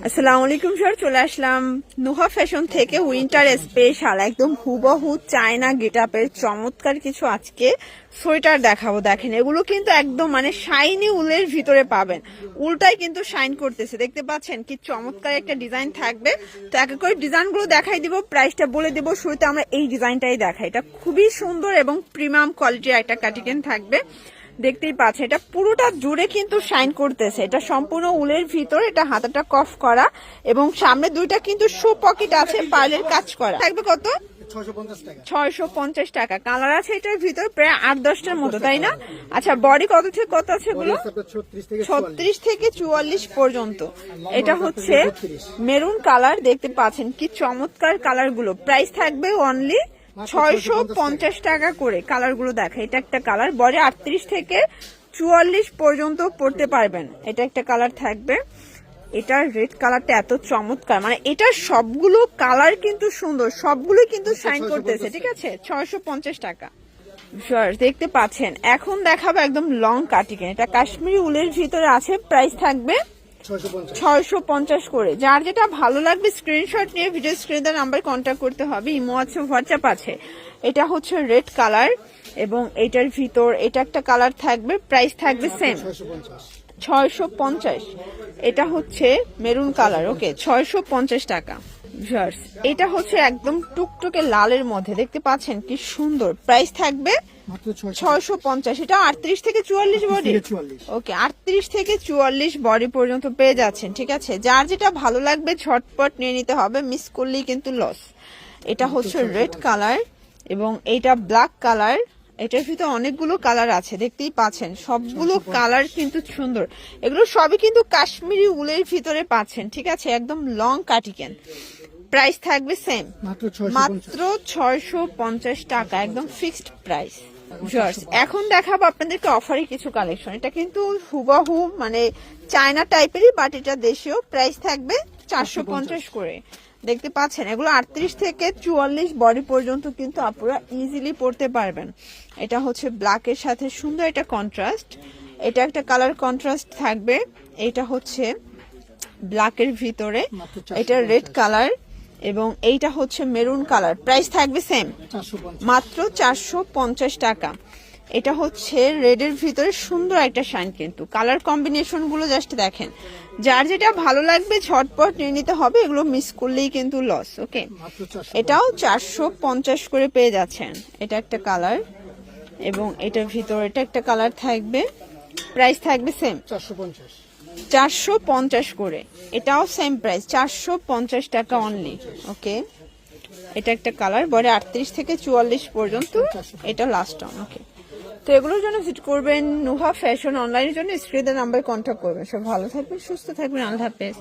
আসসালামু আলাইকুম স্যার, চলে আসলাম নুহা ফ্যাশন থেকে উইন্টার স্পেশাল একদম হুবহু চায়না গেটআপের চমৎকার কিছু আজকে সোয়েটার দেখাবো। দেখেন এগুলো কিন্তু একদম মানে শাইনি উলের ভিতরে পাবেন, উলটাই কিন্তু শাইন করতেছে। দেখতে পাচ্ছেন কি চমৎকার একটা ডিজাইন থাকবে। তো এক এক করে ডিজাইনগুলো দেখাই দিব, প্রাইসটা বলে দিব। শুরুতে আমরা এই ডিজাইনটাই দেখাই, এটা খুবই সুন্দর এবং প্রিমিয়াম কোয়ালিটির একটা কাটিকেন থাকবে। দেখতেই পাচ্ছেন এটা পুরোটা জুড়ে কিন্তু শাইন করতেছে, এটা সম্পূর্ণ উলের ভিতর, এটা হাতাটা কফ করা এবং সামনে দুইটা কিন্তু শো পকেট আছে, পার্লের কাজ করা। থাকবে কত? 650 টাকা। কালার আছে এটার ভিতর প্রায় 8-10টার মতো, তাই না? আচ্ছা, বডি কত থেকে কত আছে এগুলো? 36 থেকে 44 পর্যন্ত। এটা হচ্ছে মেরুন কালার, দেখতে পাচ্ছেন কি চমৎকার কালার গুলো। প্রাইস থাকবে অনলি 650 টাকা করে। কালার গুলো দেখে, এটা একটা কালার, বডি 38 থেকে 44 পর্যন্ত পড়তে পারবেন। এটা একটা কালার থাকবে, এটার রেড কালারটা এত চমৎকার, মানে এটার সবগুলো কালার কিন্তু সুন্দর, সবগুলো কিন্তু শাইন করতেছে। ঠিক আছে, 650 টাকা। দেখতে পাচ্ছেন এখন দেখাবো একদম লং কাটিং, এটা কাশ্মীরি উলের ভিতরে আছে। প্রাইস থাকবে 650 করে। যার যেটা ভালো লাগবে স্ক্রিনশট নিয়ে ভিডিও স্ক্রিনে নাম্বার কন্ট্যাক্ট করতে হবে, ইমো আছে, হোয়াটসঅ্যাপ আছে। এটা হচ্ছে রেড কালার এবং এটার ভিতর এটা একটা কালার থাকবে। প্রাইস থাকবে সেম 650। এটা হচ্ছে মেরুন কালার, ওকে, 650 টাকা। এটা হচ্ছে একদম টুকটুকে লালের মধ্যে, দেখতে পাচ্ছেন কি সুন্দর। প্রাইস থাকবে 650। এটা 38 থেকে 44 বডি, ওকে, 38 থেকে 44 বডি পর্যন্ত পেয়ে যাচ্ছেন। ঠিক আছে, যার যেটা ভালো লাগবে ঝটপট নিয়ে নিতে হবে, মিস করলেই কিন্তু লস। এটা হচ্ছে রেড কালার এবং এইটা ব্ল্যাক কালার। এটার ভিতরে অনেকগুলো কালার আছে, দেখতেই পাচ্ছেন সবগুলো কালার কিন্তু সুন্দর। এগুলো সবই কিন্তু কাশ্মীরি উলের ভিতরে পাচ্ছেন। ঠিক আছে, একদম লং কাটিকেন। প্রাইস থাকবে সেম মাত্র 650 টাকা, একদম ফিক্সড প্রাইস। এখন দেখাবো আপনাদেরকে অফারে কিছু কালেকশন। এটা কিন্তু হুবাহু মানে চায়না টাইপেরই, বাট এটা দেশীয়। প্রাইস থাকবে 450 করে। দেখতে পাচ্ছেন এগুলো 38 থেকে 44 বডি পর্যন্ত কিন্তু আপনারা ইজিলি পড়তে পারবেন। এটা হচ্ছে ব্ল্যাকের সাথে সুন্দর একটা কন্ট্রাস্ট, এটা একটা কালার কন্ট্রাস্ট থাকবে। এটা হচ্ছে ব্ল্যাকের ভিতরে, এটা রেড কালার এবং এইটা হচ্ছে মেরুন কালার। প্রাইস থাকবে সেম মাত্র 450 টাকা। এটা হচ্ছে রেডের ভিতরে সুন্দর একটা শাইন, কিন্তু কালার কম্বিনেশন গুলো জাস্ট দেখেন। যার যেটা ভালো লাগবে ঝটপট নিয়ে নিতে হবে, এগুলো মিস করলেই কিন্তু লস। ওকে, এটাও 450 করে পেয়ে যাচ্ছেন। এটা একটা কালার এবং এটার ভিতরে এটা একটা কালার থাকবে। প্রাইস থাকবে সেম 450 করে। এটাও সেম প্রাইস 450 টাকা অনলি। ওকে, এটা একটা কালার, বডি 38 থেকে 44 পর্যন্ত, এটা লাস্ট অন। ওকে, তো এগুলোর জন্য ভিজিট করবেন নুহা ফ্যাশন। অনলাইনের জন্য স্ক্রিনের নাম্বার কন্ট্যাক্ট করবেন। সব ভালো থাকবেন, সুস্থ থাকবেন, আল্লাহ হাফেজ।